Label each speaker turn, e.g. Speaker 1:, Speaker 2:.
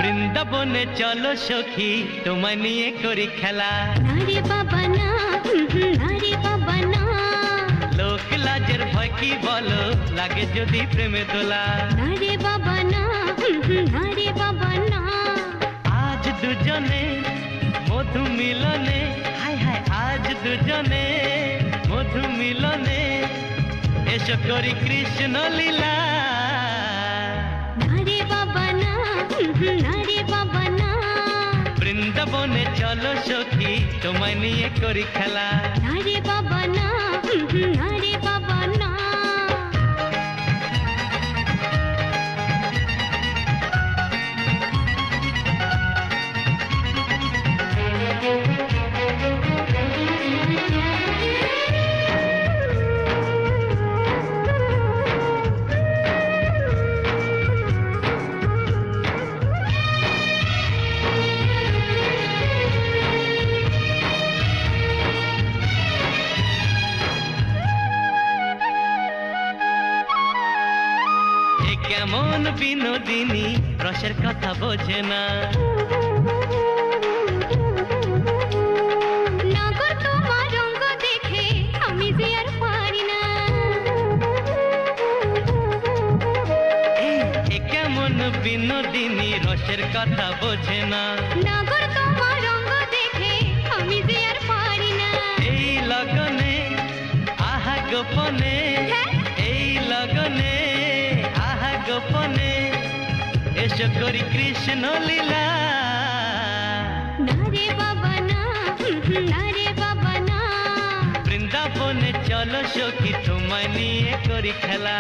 Speaker 1: বৃন্দাবনে চলো সখী তোমায় নিয়ে করি খেলা।
Speaker 2: না রে বাবা না, না রে বাবা না।
Speaker 1: লোক লাজের ভয় কি বলো, লাগে যদি প্রেমে দোলা।
Speaker 2: না রে বাবা না, না রে বাবা না।
Speaker 1: আজ দুজনে মধু মিলনে, হায় হায় আজ দুজনে মধু মিলনে, এসো করি কৃষ্ণ লীলা।
Speaker 2: না রে বাবা না, না রে বাবা না।
Speaker 1: বৃন্দাবনে চলো সখী তোমায় নিয়ে করি খেলা।
Speaker 2: না রে বাবা না, না রে বাবা না।
Speaker 1: কেমন বিনোদিনী রসের কথা বোঝে না।
Speaker 2: নাগর তোমার রঙ্গ দেখে আমি যে আর পারি না।
Speaker 1: এ কেমন বিনোদিনী রসের কথা বোঝে না।
Speaker 2: নাগর তোমার রঙ্গ দেখে আমি যে আর পারি না।
Speaker 1: এই লগনে আহা গোপনে, এই লগনে আহা গোপনে, এসো করি কৃষ্ণ লীলা।
Speaker 2: না রে বাবা না, না রে বাবা না।
Speaker 1: বৃন্দাবনে চলো সখী তোমায় নিয়ে করি খেলা।